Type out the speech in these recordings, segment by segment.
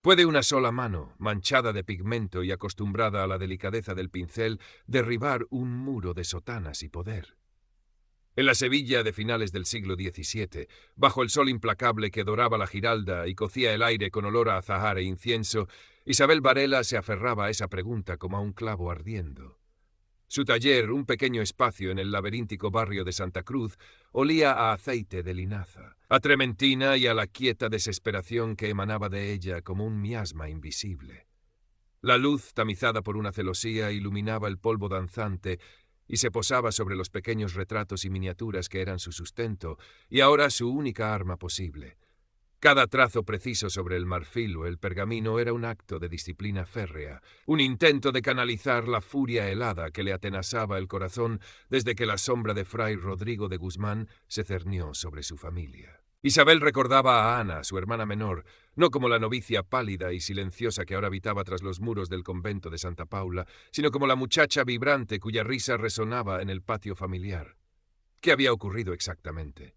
¿Puede una sola mano, manchada de pigmento y acostumbrada a la delicadeza del pincel, derribar un muro de sotanas y poder? En la Sevilla de finales del siglo XVII, bajo el sol implacable que doraba la Giralda y cocía el aire con olor a azahar e incienso, Isabel Varela se aferraba a esa pregunta como a un clavo ardiendo. Su taller, un pequeño espacio en el laberíntico barrio de Santa Cruz, olía a aceite de linaza, a trementina y a la quieta desesperación que emanaba de ella como un miasma invisible. La luz, tamizada por una celosía, iluminaba el polvo danzante y se posaba sobre los pequeños retratos y miniaturas que eran su sustento, y ahora su única arma posible. Cada trazo preciso sobre el marfil o el pergamino era un acto de disciplina férrea, un intento de canalizar la furia helada que le atenazaba el corazón desde que la sombra de Fray Rodrigo de Guzmán se cernió sobre su familia. Isabel recordaba a Ana, su hermana menor, no como la novicia pálida y silenciosa que ahora habitaba tras los muros del convento de Santa Paula, sino como la muchacha vibrante cuya risa resonaba en el patio familiar. ¿Qué había ocurrido exactamente?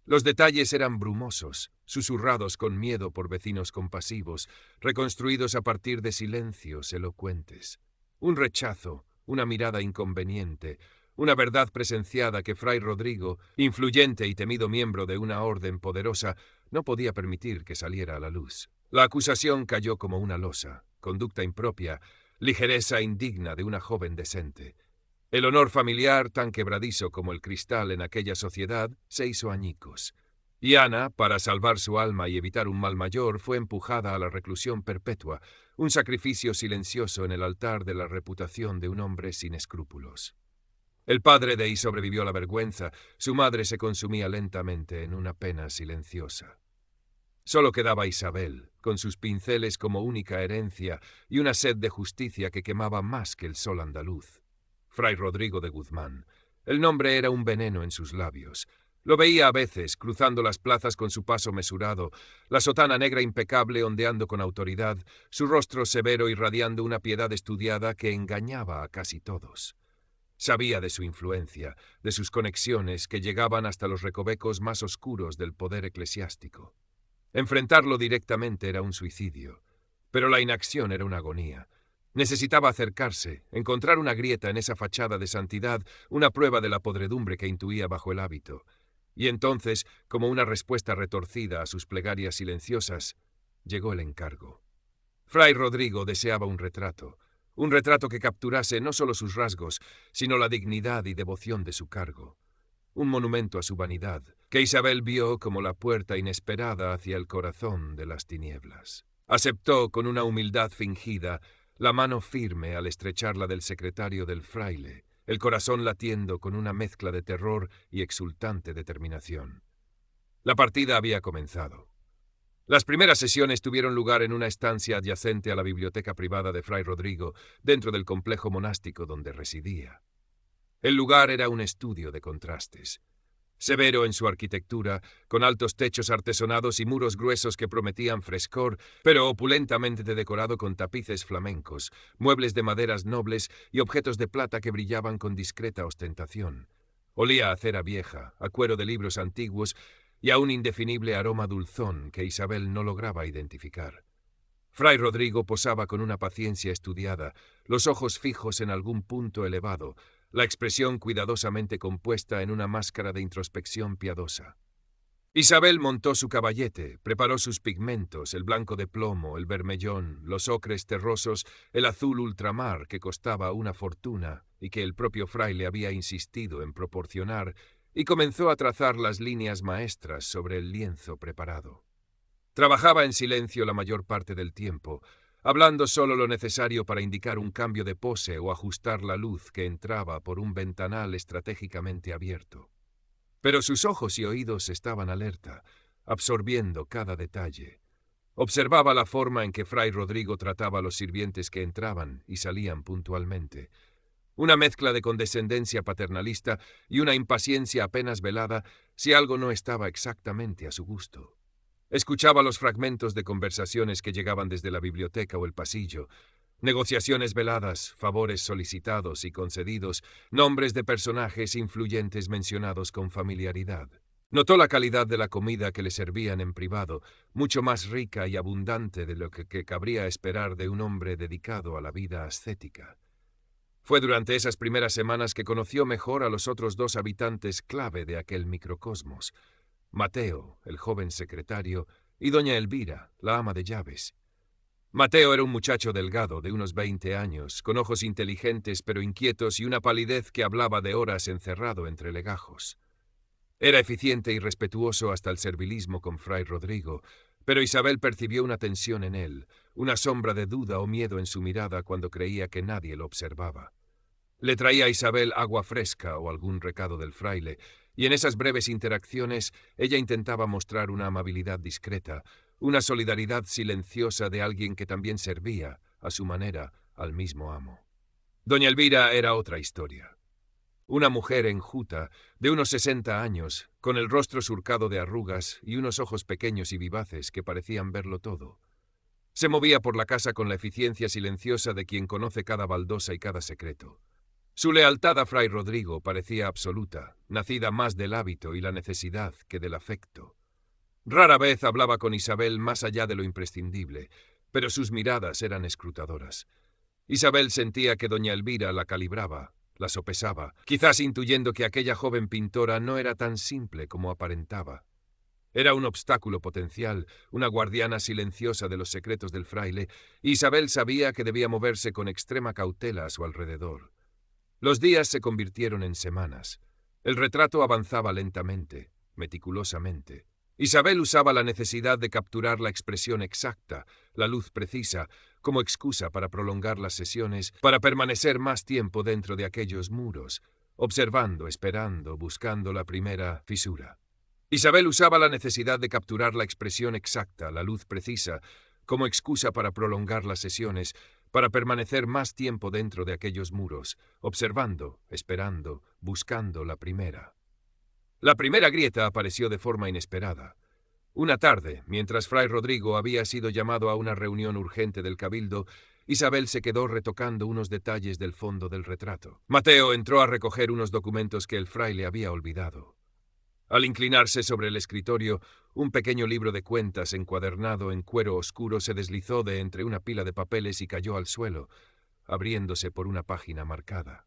Los detalles eran brumosos, susurrados con miedo por vecinos compasivos, reconstruidos a partir de silencios elocuentes. Un rechazo, una mirada inconveniente, una verdad presenciada que Fray Rodrigo, influyente y temido miembro de una orden poderosa, no podía permitir que saliera a la luz. La acusación cayó como una losa, conducta impropia, ligereza indigna de una joven decente. El honor familiar, tan quebradizo como el cristal en aquella sociedad, se hizo añicos. Y Ana, para salvar su alma y evitar un mal mayor, fue empujada a la reclusión perpetua, un sacrificio silencioso en el altar de la reputación de un hombre sin escrúpulos. El padre de I sobrevivió a la vergüenza, su madre se consumía lentamente en una pena silenciosa. Solo quedaba Isabel, con sus pinceles como única herencia y una sed de justicia que quemaba más que el sol andaluz. Fray Rodrigo de Guzmán. El nombre era un veneno en sus labios. Lo veía a veces, cruzando las plazas con su paso mesurado, la sotana negra impecable ondeando con autoridad, su rostro severo irradiando una piedad estudiada que engañaba a casi todos. Sabía de su influencia, de sus conexiones que llegaban hasta los recovecos más oscuros del poder eclesiástico. Enfrentarlo directamente era un suicidio, pero la inacción era una agonía. Necesitaba acercarse, encontrar una grieta en esa fachada de santidad, una prueba de la podredumbre que intuía bajo el hábito. Y entonces, como una respuesta retorcida a sus plegarias silenciosas, llegó el encargo. Fray Rodrigo deseaba un retrato que capturase no solo sus rasgos, sino la dignidad y devoción de su cargo. Un monumento a su vanidad, que Isabel vio como la puerta inesperada hacia el corazón de las tinieblas. Aceptó con una humildad fingida la mano firme al estrecharla del secretario del fraile, el corazón latiendo con una mezcla de terror y exultante determinación. La partida había comenzado. Las primeras sesiones tuvieron lugar en una estancia adyacente a la biblioteca privada de Fray Rodrigo, dentro del complejo monástico donde residía. El lugar era un estudio de contrastes. Severo en su arquitectura, con altos techos artesonados y muros gruesos que prometían frescor, pero opulentamente decorado con tapices flamencos, muebles de maderas nobles y objetos de plata que brillaban con discreta ostentación. Olía a cera vieja, a cuero de libros antiguos y a un indefinible aroma dulzón que Isabel no lograba identificar. Fray Rodrigo posaba con una paciencia estudiada, los ojos fijos en algún punto elevado, la expresión cuidadosamente compuesta en una máscara de introspección piadosa. Isabel montó su caballete, preparó sus pigmentos, el blanco de plomo, el bermellón, los ocres terrosos, el azul ultramar que costaba una fortuna y que el propio fraile había insistido en proporcionar, y comenzó a trazar las líneas maestras sobre el lienzo preparado. Trabajaba en silencio la mayor parte del tiempo, hablando solo lo necesario para indicar un cambio de pose o ajustar la luz que entraba por un ventanal estratégicamente abierto. Pero sus ojos y oídos estaban alerta, absorbiendo cada detalle. Observaba la forma en que Fray Rodrigo trataba a los sirvientes que entraban y salían puntualmente. Una mezcla de condescendencia paternalista y una impaciencia apenas velada si algo no estaba exactamente a su gusto. Escuchaba los fragmentos de conversaciones que llegaban desde la biblioteca o el pasillo, negociaciones veladas, favores solicitados y concedidos, nombres de personajes influyentes mencionados con familiaridad. Notó la calidad de la comida que le servían en privado, mucho más rica y abundante de lo que cabría esperar de un hombre dedicado a la vida ascética. Fue durante esas primeras semanas que conoció mejor a los otros dos habitantes clave de aquel microcosmos, Mateo, el joven secretario, y doña Elvira, la ama de llaves. Mateo era un muchacho delgado, de unos 20 años, con ojos inteligentes pero inquietos y una palidez que hablaba de horas encerrado entre legajos. Era eficiente y respetuoso hasta el servilismo con Fray Rodrigo, pero Isabel percibió una tensión en él, una sombra de duda o miedo en su mirada cuando creía que nadie lo observaba. Le traía a Isabel agua fresca o algún recado del fraile, y en esas breves interacciones ella intentaba mostrar una amabilidad discreta, una solidaridad silenciosa de alguien que también servía, a su manera, al mismo amo. Doña Elvira era otra historia. Una mujer enjuta, de unos 60 años, con el rostro surcado de arrugas y unos ojos pequeños y vivaces que parecían verlo todo. Se movía por la casa con la eficiencia silenciosa de quien conoce cada baldosa y cada secreto. Su lealtad a Fray Rodrigo parecía absoluta, nacida más del hábito y la necesidad que del afecto. Rara vez hablaba con Isabel más allá de lo imprescindible, pero sus miradas eran escrutadoras. Isabel sentía que doña Elvira la calibraba, la sopesaba, quizás intuyendo que aquella joven pintora no era tan simple como aparentaba. Era un obstáculo potencial, una guardiana silenciosa de los secretos del fraile, y Isabel sabía que debía moverse con extrema cautela a su alrededor. Los días se convirtieron en semanas. El retrato avanzaba lentamente, meticulosamente. Isabel usaba la necesidad de capturar la expresión exacta, la luz precisa, como excusa para prolongar las sesiones, para permanecer más tiempo dentro de aquellos muros, observando, esperando, buscando la primera fisura. Isabel usaba la necesidad de capturar la expresión exacta, la luz precisa, como excusa para prolongar las sesiones, para permanecer más tiempo dentro de aquellos muros, observando, esperando, buscando la primera. La primera grieta apareció de forma inesperada. Una tarde, mientras Fray Rodrigo había sido llamado a una reunión urgente del cabildo, Isabel se quedó retocando unos detalles del fondo del retrato. Mateo entró a recoger unos documentos que el fraile había olvidado. Al inclinarse sobre el escritorio, un pequeño libro de cuentas encuadernado en cuero oscuro se deslizó de entre una pila de papeles y cayó al suelo, abriéndose por una página marcada.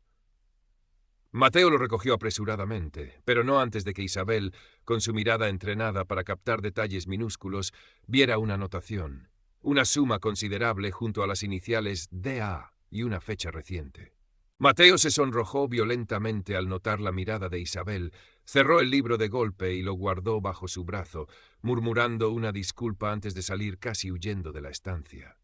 Mateo lo recogió apresuradamente, pero no antes de que Isabel, con su mirada entrenada para captar detalles minúsculos, viera una anotación, una suma considerable junto a las iniciales DA y una fecha reciente. Mateo se sonrojó violentamente al notar la mirada de Isabel, cerró el libro de golpe y lo guardó bajo su brazo, murmurando una disculpa antes de salir casi huyendo de la estancia.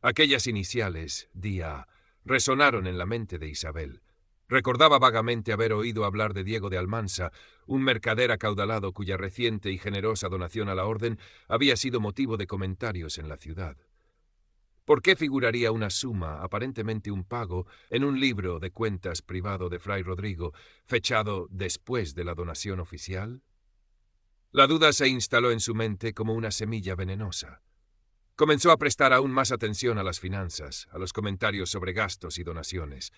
Aquellas iniciales, DA, resonaron en la mente de Isabel. Recordaba vagamente haber oído hablar de Diego de Almansa, un mercader acaudalado cuya reciente y generosa donación a la orden había sido motivo de comentarios en la ciudad. ¿Por qué figuraría una suma, aparentemente un pago, en un libro de cuentas privado de Fray Rodrigo, fechado después de la donación oficial? La duda se instaló en su mente como una semilla venenosa. Comenzó a prestar aún más atención a las finanzas, a los comentarios sobre gastos y donaciones.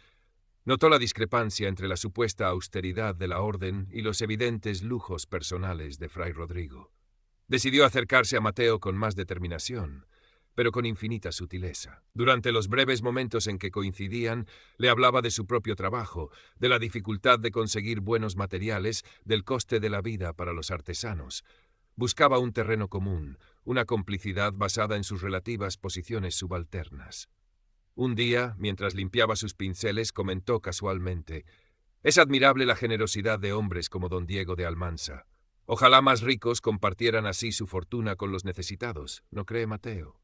Notó la discrepancia entre la supuesta austeridad de la orden y los evidentes lujos personales de Fray Rodrigo. Decidió acercarse a Mateo con más determinación, pero con infinita sutileza. Durante los breves momentos en que coincidían, le hablaba de su propio trabajo, de la dificultad de conseguir buenos materiales, del coste de la vida para los artesanos. Buscaba un terreno común, una complicidad basada en sus relativas posiciones subalternas. Un día, mientras limpiaba sus pinceles, comentó casualmente: «Es admirable la generosidad de hombres como don Diego de Almansa. Ojalá más ricos compartieran así su fortuna con los necesitados, ¿no cree Mateo?».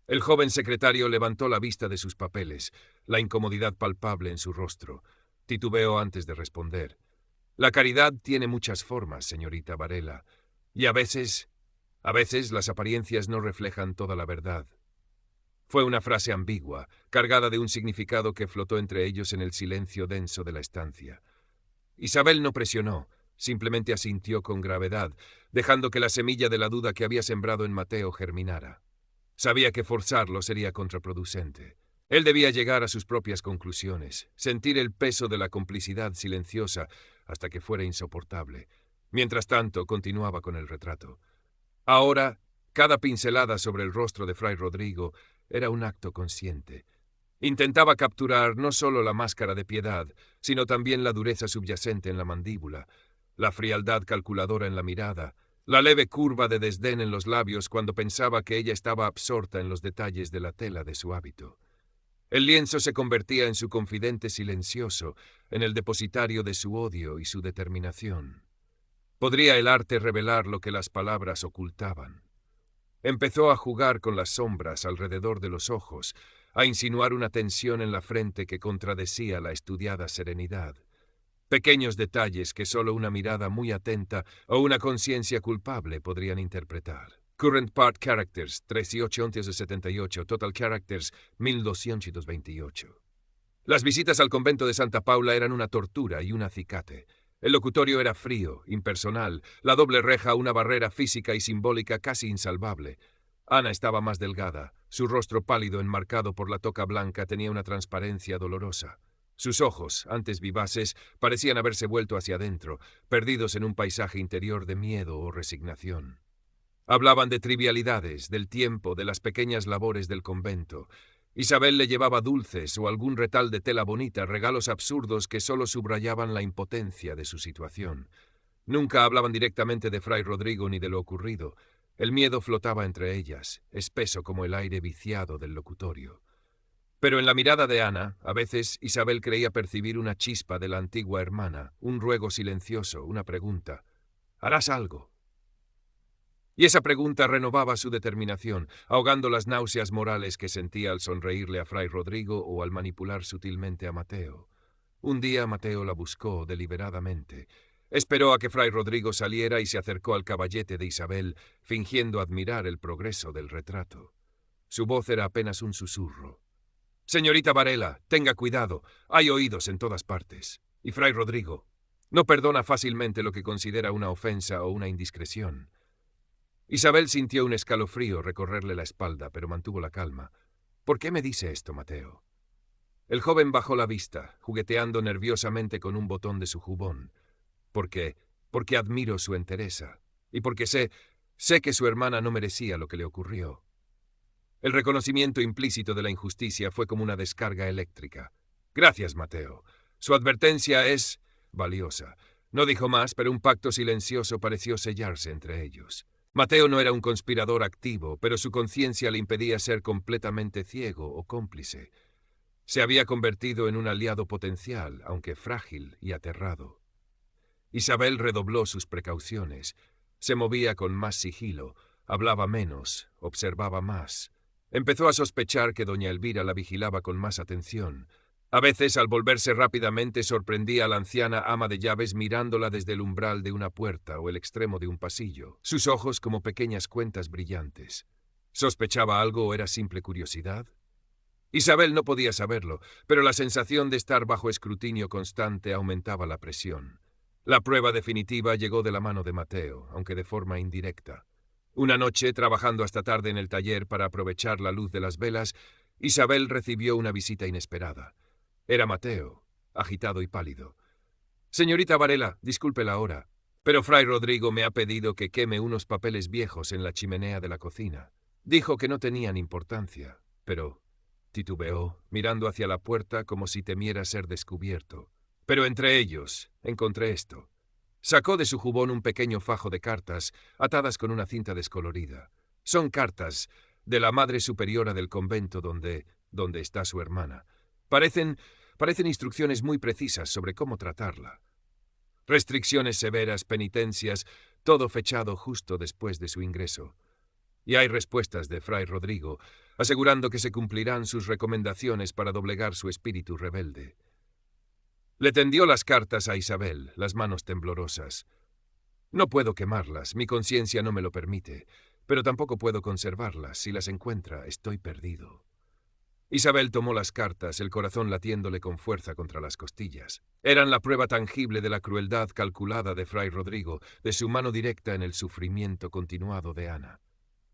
El joven secretario levantó la vista de sus papeles, la incomodidad palpable en su rostro. Titubeó antes de responder. «La caridad tiene muchas formas, señorita Varela, y a veces las apariencias no reflejan toda la verdad». Fue una frase ambigua, cargada de un significado que flotó entre ellos en el silencio denso de la estancia. Isabel no presionó, simplemente asintió con gravedad, dejando que la semilla de la duda que había sembrado en Mateo germinara. Sabía que forzarlo sería contraproducente. Él debía llegar a sus propias conclusiones, sentir el peso de la complicidad silenciosa hasta que fuera insoportable. Mientras tanto, continuaba con el retrato. Ahora, cada pincelada sobre el rostro de Fray Rodrigo era un acto consciente. Intentaba capturar no solo la máscara de piedad, sino también la dureza subyacente en la mandíbula, la frialdad calculadora en la mirada, la leve curva de desdén en los labios cuando pensaba que ella estaba absorta en los detalles de la tela de su hábito. El lienzo se convertía en su confidente silencioso, en el depositario de su odio y su determinación. ¿Podría el arte revelar lo que las palabras ocultaban? Empezó a jugar con las sombras alrededor de los ojos, a insinuar una tensión en la frente que contradecía la estudiada serenidad. Pequeños detalles que solo una mirada muy atenta o una conciencia culpable podrían interpretar. Current Part Characters, 3878, Total Characters, 1228. Las visitas al convento de Santa Paula eran una tortura y un acicate. El locutorio era frío, impersonal, la doble reja una barrera física y simbólica casi insalvable. Ana estaba más delgada, su rostro pálido enmarcado por la toca blanca tenía una transparencia dolorosa. Sus ojos, antes vivaces, parecían haberse vuelto hacia adentro, perdidos en un paisaje interior de miedo o resignación. Hablaban de trivialidades, del tiempo, de las pequeñas labores del convento. Isabel le llevaba dulces o algún retal de tela bonita, regalos absurdos que solo subrayaban la impotencia de su situación. Nunca hablaban directamente de Fray Rodrigo ni de lo ocurrido. El miedo flotaba entre ellas, espeso como el aire viciado del locutorio. Pero en la mirada de Ana, a veces Isabel creía percibir una chispa de la antigua hermana, un ruego silencioso, una pregunta. ¿Harás algo? Y esa pregunta renovaba su determinación, ahogando las náuseas morales que sentía al sonreírle a Fray Rodrigo o al manipular sutilmente a Mateo. Un día Mateo la buscó deliberadamente. Esperó a que Fray Rodrigo saliera y se acercó al caballete de Isabel, fingiendo admirar el progreso del retrato. Su voz era apenas un susurro. «Señorita Varela, tenga cuidado. Hay oídos en todas partes. Y Fray Rodrigo no perdona fácilmente lo que considera una ofensa o una indiscreción». Isabel sintió un escalofrío recorrerle la espalda, pero mantuvo la calma. «¿Por qué me dice esto, Mateo?» El joven bajó la vista, jugueteando nerviosamente con un botón de su jubón. Porque admiro su entereza, y porque sé que su hermana no merecía lo que le ocurrió. El reconocimiento implícito de la injusticia fue como una descarga eléctrica. «Gracias, Mateo. Su advertencia es valiosa». No dijo más, pero un pacto silencioso pareció sellarse entre ellos. Mateo no era un conspirador activo, pero su conciencia le impedía ser completamente ciego o cómplice. Se había convertido en un aliado potencial, aunque frágil y aterrado. Isabel redobló sus precauciones. Se movía con más sigilo, hablaba menos, observaba más. Empezó a sospechar que doña Elvira la vigilaba con más atención. A veces, al volverse rápidamente, sorprendía a la anciana ama de llaves mirándola desde el umbral de una puerta o el extremo de un pasillo, sus ojos como pequeñas cuentas brillantes. ¿Sospechaba algo o era simple curiosidad? Isabel no podía saberlo, pero la sensación de estar bajo escrutinio constante aumentaba la presión. La prueba definitiva llegó de la mano de Mateo, aunque de forma indirecta. Una noche, trabajando hasta tarde en el taller para aprovechar la luz de las velas, Isabel recibió una visita inesperada. Era Mateo, agitado y pálido. «Señorita Varela, disculpe la hora, pero Fray Rodrigo me ha pedido que queme unos papeles viejos en la chimenea de la cocina. Dijo que no tenían importancia, pero...» titubeó, mirando hacia la puerta como si temiera ser descubierto. «Pero entre ellos encontré esto». Sacó de su jubón un pequeño fajo de cartas, atadas con una cinta descolorida. Son cartas de la Madre Superiora del convento donde está su hermana. Parecen instrucciones muy precisas sobre cómo tratarla. Restricciones severas, penitencias, todo fechado justo después de su ingreso. Y hay respuestas de Fray Rodrigo, asegurando que se cumplirán sus recomendaciones para doblegar su espíritu rebelde. Le tendió las cartas a Isabel, las manos temblorosas. «No puedo quemarlas, mi conciencia no me lo permite, pero tampoco puedo conservarlas. Si las encuentra, estoy perdido». Isabel tomó las cartas, el corazón latiéndole con fuerza contra las costillas. Eran la prueba tangible de la crueldad calculada de Fray Rodrigo, de su mano directa en el sufrimiento continuado de Ana.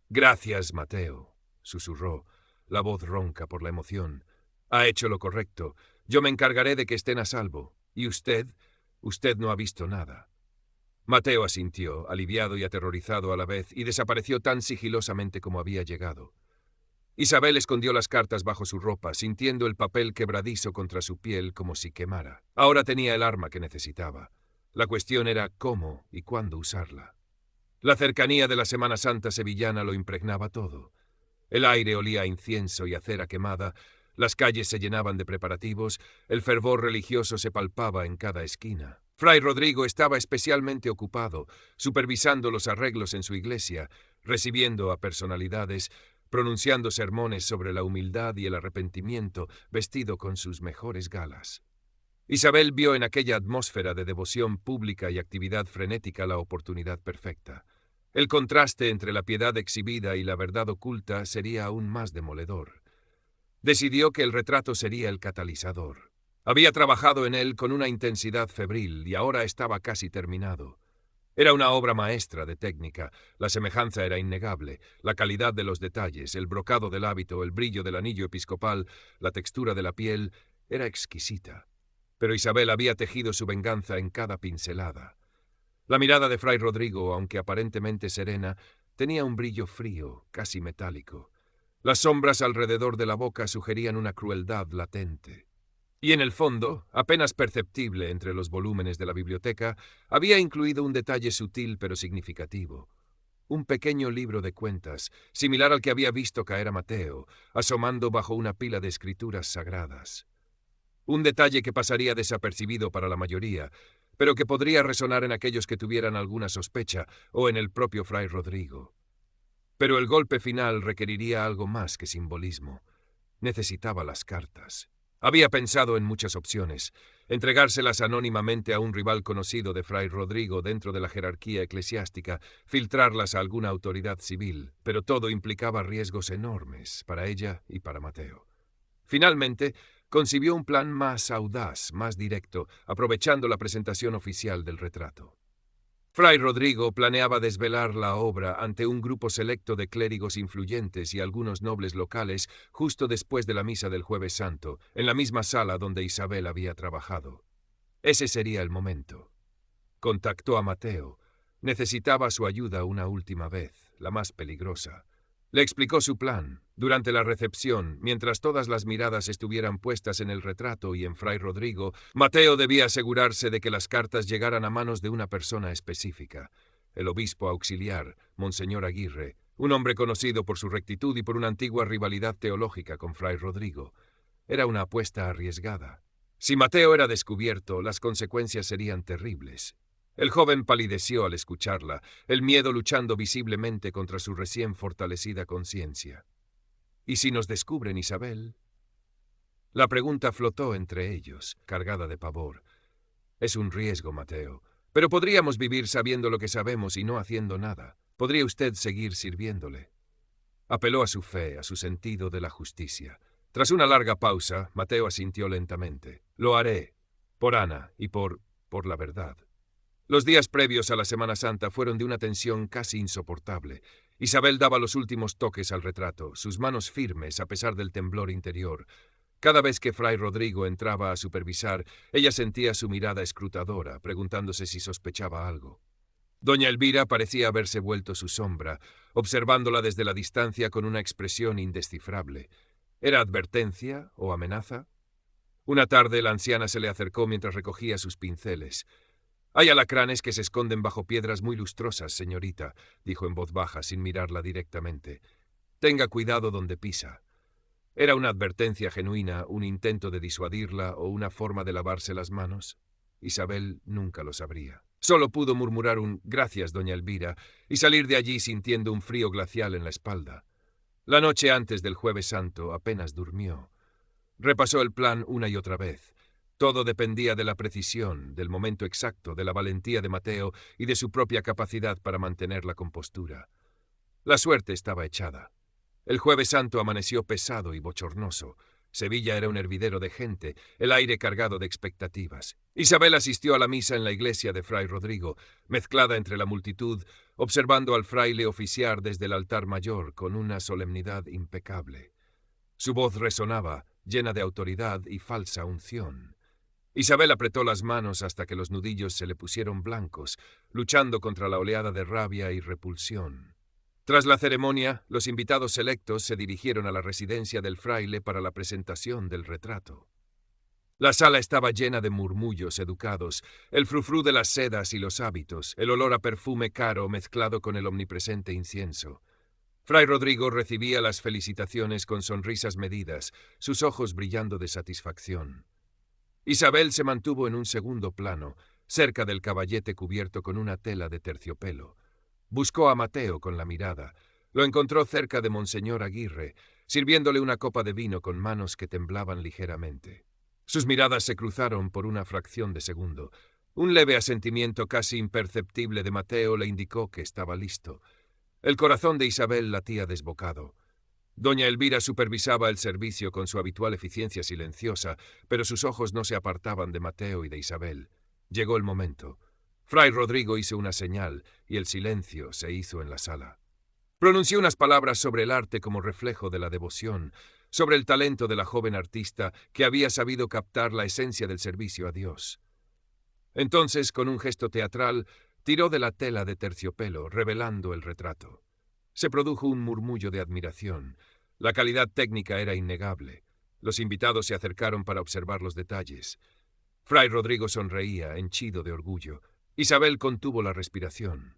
«Gracias, Mateo», susurró, la voz ronca por la emoción. «Ha hecho lo correcto. Yo me encargaré de que estén a salvo. ¿Y usted? Usted no ha visto nada». Mateo asintió, aliviado y aterrorizado a la vez, y desapareció tan sigilosamente como había llegado. Isabel escondió las cartas bajo su ropa, sintiendo el papel quebradizo contra su piel como si quemara. Ahora tenía el arma que necesitaba. La cuestión era cómo y cuándo usarla. La cercanía de la Semana Santa sevillana lo impregnaba todo. El aire olía a incienso y a cera quemada, las calles se llenaban de preparativos, el fervor religioso se palpaba en cada esquina. Fray Rodrigo estaba especialmente ocupado, supervisando los arreglos en su iglesia, recibiendo a personalidades, pronunciando sermones sobre la humildad y el arrepentimiento, vestido con sus mejores galas. Isabel vio en aquella atmósfera de devoción pública y actividad frenética la oportunidad perfecta. El contraste entre la piedad exhibida y la verdad oculta sería aún más demoledor. Decidió que el retrato sería el catalizador. Había trabajado en él con una intensidad febril y ahora estaba casi terminado. Era una obra maestra de técnica, la semejanza era innegable, la calidad de los detalles, el brocado del hábito, el brillo del anillo episcopal, la textura de la piel, era exquisita. Pero Isabel había tejido su venganza en cada pincelada. La mirada de Fray Rodrigo, aunque aparentemente serena, tenía un brillo frío, casi metálico. Las sombras alrededor de la boca sugerían una crueldad latente. Y en el fondo, apenas perceptible entre los volúmenes de la biblioteca, había incluido un detalle sutil pero significativo. Un pequeño libro de cuentas, similar al que había visto caer a Mateo, asomando bajo una pila de escrituras sagradas. Un detalle que pasaría desapercibido para la mayoría, pero que podría resonar en aquellos que tuvieran alguna sospecha o en el propio Fray Rodrigo. Pero el golpe final requeriría algo más que simbolismo. Necesitaba las cartas. Había pensado en muchas opciones. Entregárselas anónimamente a un rival conocido de Fray Rodrigo dentro de la jerarquía eclesiástica, filtrarlas a alguna autoridad civil, pero todo implicaba riesgos enormes para ella y para Mateo. Finalmente, concibió un plan más audaz, más directo, aprovechando la presentación oficial del retrato. Fray Rodrigo planeaba desvelar la obra ante un grupo selecto de clérigos influyentes y algunos nobles locales justo después de la misa del Jueves Santo, en la misma sala donde Isabel había trabajado. Ese sería el momento. Contactó a Mateo. Necesitaba su ayuda una última vez, la más peligrosa. Le explicó su plan. Durante la recepción, mientras todas las miradas estuvieran puestas en el retrato y en Fray Rodrigo, Mateo debía asegurarse de que las cartas llegaran a manos de una persona específica. El obispo auxiliar, Monseñor Aguirre, un hombre conocido por su rectitud y por una antigua rivalidad teológica con Fray Rodrigo. Era una apuesta arriesgada. Si Mateo era descubierto, las consecuencias serían terribles. El joven palideció al escucharla, el miedo luchando visiblemente contra su recién fortalecida conciencia. ¿Y si nos descubren, Isabel? La pregunta flotó entre ellos, cargada de pavor. Es un riesgo, Mateo, pero podríamos vivir sabiendo lo que sabemos y no haciendo nada. ¿Podría usted seguir sirviéndole? Apeló a su fe, a su sentido de la justicia. Tras una larga pausa, Mateo asintió lentamente. Lo haré, por Ana y por la verdad. Los días previos a la Semana Santa fueron de una tensión casi insoportable. Isabel daba los últimos toques al retrato, sus manos firmes a pesar del temblor interior. Cada vez que Fray Rodrigo entraba a supervisar, ella sentía su mirada escrutadora, preguntándose si sospechaba algo. Doña Elvira parecía haberse vuelto su sombra, observándola desde la distancia con una expresión indescifrable. ¿Era advertencia o amenaza? Una tarde la anciana se le acercó mientras recogía sus pinceles. «Hay alacranes que se esconden bajo piedras muy lustrosas, señorita», dijo en voz baja, sin mirarla directamente. «Tenga cuidado donde pisa». ¿Era una advertencia genuina, un intento de disuadirla o una forma de lavarse las manos? Isabel nunca lo sabría. Solo pudo murmurar un «gracias, doña Elvira» y salir de allí sintiendo un frío glacial en la espalda. La noche antes del Jueves Santo apenas durmió. Repasó el plan una y otra vez. Todo dependía de la precisión, del momento exacto, de la valentía de Mateo y de su propia capacidad para mantener la compostura. La suerte estaba echada. El Jueves Santo amaneció pesado y bochornoso. Sevilla era un hervidero de gente, el aire cargado de expectativas. Isabel asistió a la misa en la iglesia de Fray Rodrigo, mezclada entre la multitud, observando al fraile oficiar desde el altar mayor con una solemnidad impecable. Su voz resonaba, llena de autoridad y falsa unción. Isabel apretó las manos hasta que los nudillos se le pusieron blancos, luchando contra la oleada de rabia y repulsión. Tras la ceremonia, los invitados selectos se dirigieron a la residencia del fraile para la presentación del retrato. La sala estaba llena de murmullos educados, el frufrú de las sedas y los hábitos, el olor a perfume caro mezclado con el omnipresente incienso. Fray Rodrigo recibía las felicitaciones con sonrisas medidas, sus ojos brillando de satisfacción. Isabel se mantuvo en un segundo plano, cerca del caballete cubierto con una tela de terciopelo. Buscó a Mateo con la mirada. Lo encontró cerca de Monseñor Aguirre, sirviéndole una copa de vino con manos que temblaban ligeramente. Sus miradas se cruzaron por una fracción de segundo. Un leve asentimiento casi imperceptible de Mateo le indicó que estaba listo. El corazón de Isabel latía desbocado. Doña Elvira supervisaba el servicio con su habitual eficiencia silenciosa, pero sus ojos no se apartaban de Mateo y de Isabel. Llegó el momento. Fray Rodrigo hizo una señal y el silencio se hizo en la sala. Pronunció unas palabras sobre el arte como reflejo de la devoción, sobre el talento de la joven artista que había sabido captar la esencia del servicio a Dios. Entonces, con un gesto teatral, tiró de la tela de terciopelo, revelando el retrato. Se produjo un murmullo de admiración. La calidad técnica era innegable. Los invitados se acercaron para observar los detalles. Fray Rodrigo sonreía, henchido de orgullo. Isabel contuvo la respiración.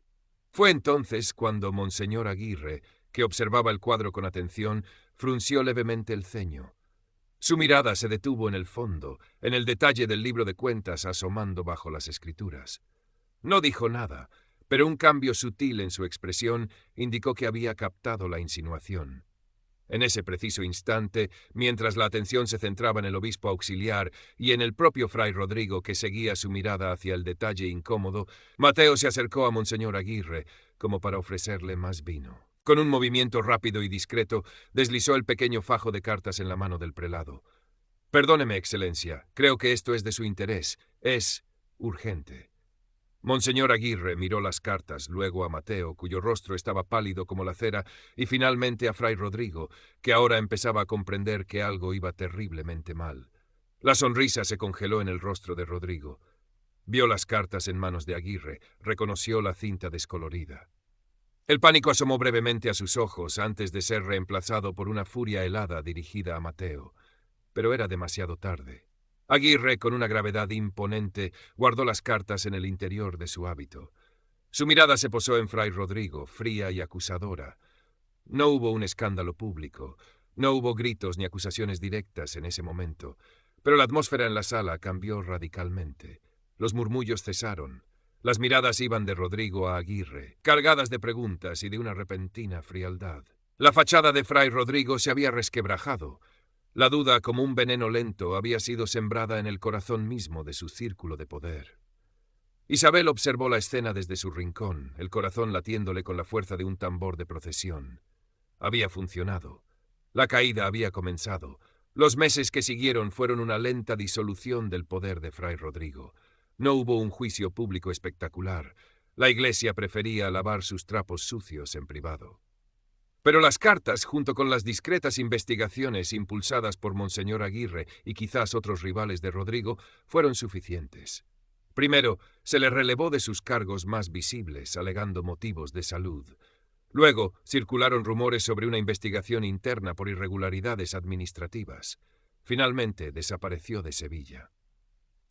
Fue entonces cuando Monseñor Aguirre, que observaba el cuadro con atención, frunció levemente el ceño. Su mirada se detuvo en el fondo, en el detalle del libro de cuentas asomando bajo las escrituras. No dijo nada, pero un cambio sutil en su expresión indicó que había captado la insinuación. En ese preciso instante, mientras la atención se centraba en el obispo auxiliar y en el propio fray Rodrigo que seguía su mirada hacia el detalle incómodo, Mateo se acercó a Monseñor Aguirre como para ofrecerle más vino. Con un movimiento rápido y discreto, deslizó el pequeño fajo de cartas en la mano del prelado. «Perdóneme, Excelencia, creo que esto es de su interés. Es urgente». Monseñor Aguirre miró las cartas, luego a Mateo, cuyo rostro estaba pálido como la cera, y finalmente a fray Rodrigo, que ahora empezaba a comprender que algo iba terriblemente mal. La sonrisa se congeló en el rostro de Rodrigo. Vio las cartas en manos de Aguirre, reconoció la cinta descolorida. El pánico asomó brevemente a sus ojos antes de ser reemplazado por una furia helada dirigida a Mateo. Pero era demasiado tarde. Aguirre, con una gravedad imponente, guardó las cartas en el interior de su hábito. Su mirada se posó en fray Rodrigo, fría y acusadora. No hubo un escándalo público, no hubo gritos ni acusaciones directas en ese momento, pero la atmósfera en la sala cambió radicalmente. Los murmullos cesaron. Las miradas iban de Rodrigo a Aguirre, cargadas de preguntas y de una repentina frialdad. La fachada de fray Rodrigo se había resquebrajado. La duda, como un veneno lento, había sido sembrada en el corazón mismo de su círculo de poder. Isabel observó la escena desde su rincón, el corazón latiéndole con la fuerza de un tambor de procesión. Había funcionado. La caída había comenzado. Los meses que siguieron fueron una lenta disolución del poder de fray Rodrigo. No hubo un juicio público espectacular. La Iglesia prefería lavar sus trapos sucios en privado. Pero las cartas, junto con las discretas investigaciones impulsadas por Monseñor Aguirre y quizás otros rivales de Rodrigo, fueron suficientes. Primero, se le relevó de sus cargos más visibles, alegando motivos de salud. Luego, circularon rumores sobre una investigación interna por irregularidades administrativas. Finalmente, desapareció de Sevilla.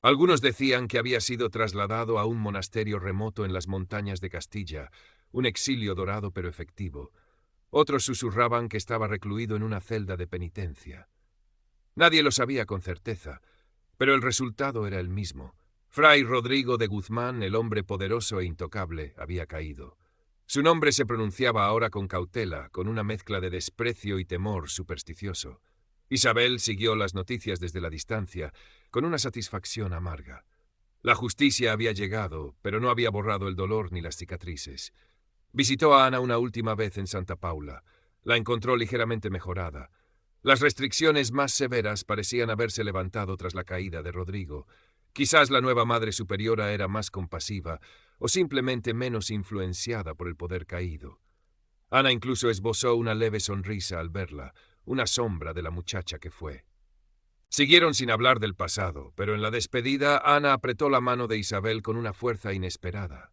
Algunos decían que había sido trasladado a un monasterio remoto en las montañas de Castilla, un exilio dorado pero efectivo. Otros susurraban que estaba recluido en una celda de penitencia. Nadie lo sabía con certeza, pero el resultado era el mismo. Fray Rodrigo de Guzmán, el hombre poderoso e intocable, había caído. Su nombre se pronunciaba ahora con cautela, con una mezcla de desprecio y temor supersticioso. Isabel siguió las noticias desde la distancia, con una satisfacción amarga. La justicia había llegado, pero no había borrado el dolor ni las cicatrices. Visitó a Ana una última vez en Santa Paula. La encontró ligeramente mejorada. Las restricciones más severas parecían haberse levantado tras la caída de Rodrigo. Quizás la nueva Madre Superiora era más compasiva o simplemente menos influenciada por el poder caído. Ana incluso esbozó una leve sonrisa al verla, una sombra de la muchacha que fue. Siguieron sin hablar del pasado, pero en la despedida Ana apretó la mano de Isabel con una fuerza inesperada.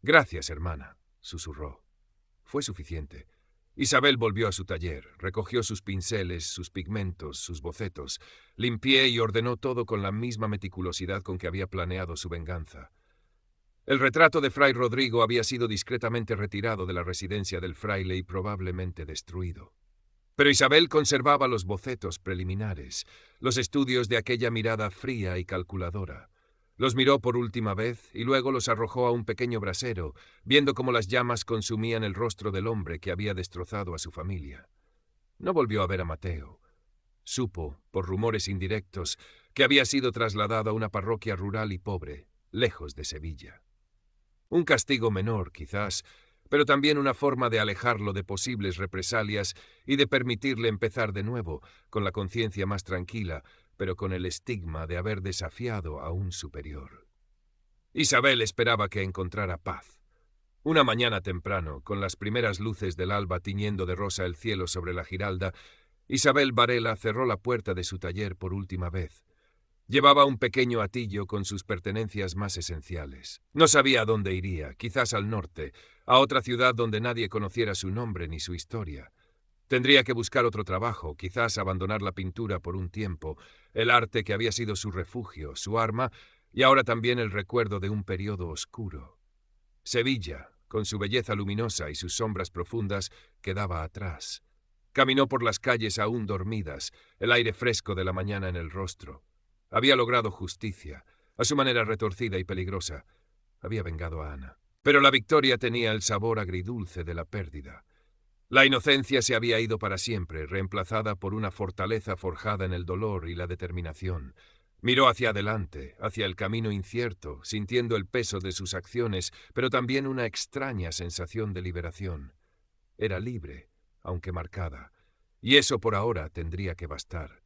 «Gracias, hermana», susurró. Fue suficiente. Isabel volvió a su taller, recogió sus pinceles, sus pigmentos, sus bocetos, limpió y ordenó todo con la misma meticulosidad con que había planeado su venganza. El retrato de Fray Rodrigo había sido discretamente retirado de la residencia del fraile y probablemente destruido. Pero Isabel conservaba los bocetos preliminares, los estudios de aquella mirada fría y calculadora. Los miró por última vez y luego los arrojó a un pequeño brasero, viendo cómo las llamas consumían el rostro del hombre que había destrozado a su familia. No volvió a ver a Mateo. Supo, por rumores indirectos, que había sido trasladado a una parroquia rural y pobre, lejos de Sevilla. Un castigo menor, quizás, pero también una forma de alejarlo de posibles represalias y de permitirle empezar de nuevo, con la conciencia más tranquila, pero con el estigma de haber desafiado a un superior. Isabel esperaba que encontrara paz. Una mañana temprano, con las primeras luces del alba tiñendo de rosa el cielo sobre la Giralda, Isabel Varela cerró la puerta de su taller por última vez. Llevaba un pequeño atillo con sus pertenencias más esenciales. No sabía a dónde iría, quizás al norte, a otra ciudad donde nadie conociera su nombre ni su historia. Tendría que buscar otro trabajo, quizás abandonar la pintura por un tiempo, el arte que había sido su refugio, su arma, y ahora también el recuerdo de un periodo oscuro. Sevilla, con su belleza luminosa y sus sombras profundas, quedaba atrás. Caminó por las calles aún dormidas, el aire fresco de la mañana en el rostro. Había logrado justicia, a su manera retorcida y peligrosa. Había vengado a Ana. Pero la victoria tenía el sabor agridulce de la pérdida. La inocencia se había ido para siempre, reemplazada por una fortaleza forjada en el dolor y la determinación. Miró hacia adelante, hacia el camino incierto, sintiendo el peso de sus acciones, pero también una extraña sensación de liberación. Era libre, aunque marcada, y eso por ahora tendría que bastar.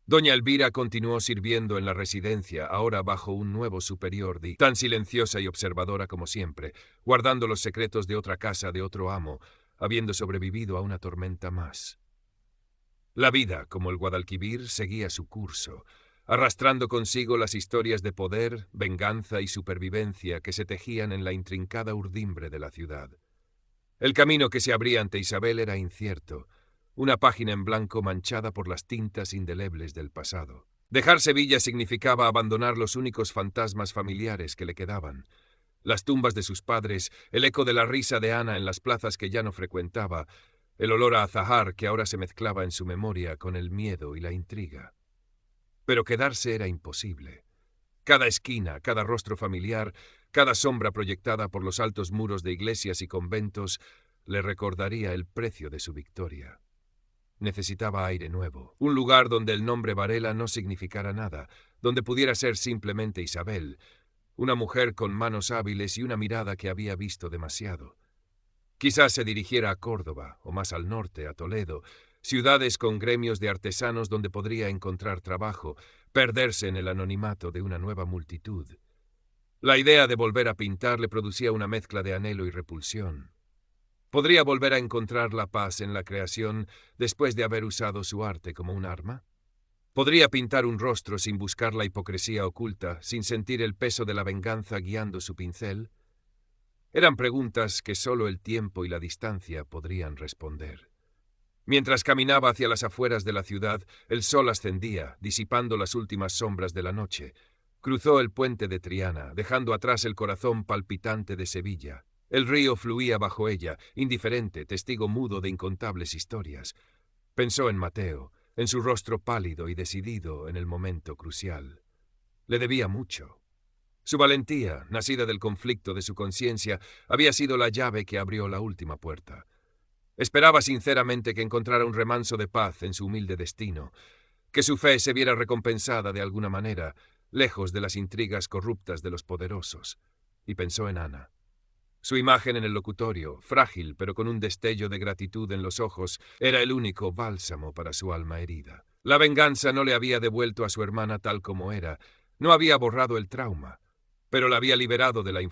Doña Elvira continuó sirviendo en la residencia, ahora bajo un nuevo superior, tan silenciosa y observadora como siempre, guardando los secretos de otra casa de otro amo, habiendo sobrevivido a una tormenta más. La vida, como el Guadalquivir, seguía su curso, arrastrando consigo las historias de poder, venganza y supervivencia que se tejían en la intrincada urdimbre de la ciudad. El camino que se abría ante Isabel era incierto, una página en blanco manchada por las tintas indelebles del pasado. Dejar Sevilla significaba abandonar los únicos fantasmas familiares que le quedaban. Las tumbas de sus padres, el eco de la risa de Ana en las plazas que ya no frecuentaba, el olor a azahar que ahora se mezclaba en su memoria con el miedo y la intriga. Pero quedarse era imposible. Cada esquina, cada rostro familiar, cada sombra proyectada por los altos muros de iglesias y conventos le recordaría el precio de su victoria. Necesitaba aire nuevo, un lugar donde el nombre Varela no significara nada, donde pudiera ser simplemente Isabel, una mujer con manos hábiles y una mirada que había visto demasiado. Quizás se dirigiera a Córdoba, o más al norte, a Toledo, ciudades con gremios de artesanos donde podría encontrar trabajo, perderse en el anonimato de una nueva multitud. La idea de volver a pintar le producía una mezcla de anhelo y repulsión. ¿Podría volver a encontrar la paz en la creación después de haber usado su arte como un arma? ¿Podría pintar un rostro sin buscar la hipocresía oculta, sin sentir el peso de la venganza guiando su pincel? Eran preguntas que solo el tiempo y la distancia podrían responder. Mientras caminaba hacia las afueras de la ciudad, el sol ascendía, disipando las últimas sombras de la noche. Cruzó el puente de Triana, dejando atrás el corazón palpitante de Sevilla. El río fluía bajo ella, indiferente, testigo mudo de incontables historias. Pensó en Mateo, en su rostro pálido y decidido en el momento crucial. Le debía mucho. Su valentía, nacida del conflicto de su conciencia, había sido la llave que abrió la última puerta. Esperaba sinceramente que encontrara un remanso de paz en su humilde destino, que su fe se viera recompensada de alguna manera, lejos de las intrigas corruptas de los poderosos. Y pensó en Ana. Su imagen en el locutorio, frágil pero con un destello de gratitud en los ojos, era el único bálsamo para su alma herida. La venganza no le había devuelto a su hermana tal como era, no había borrado el trauma, pero la había liberado de la influencia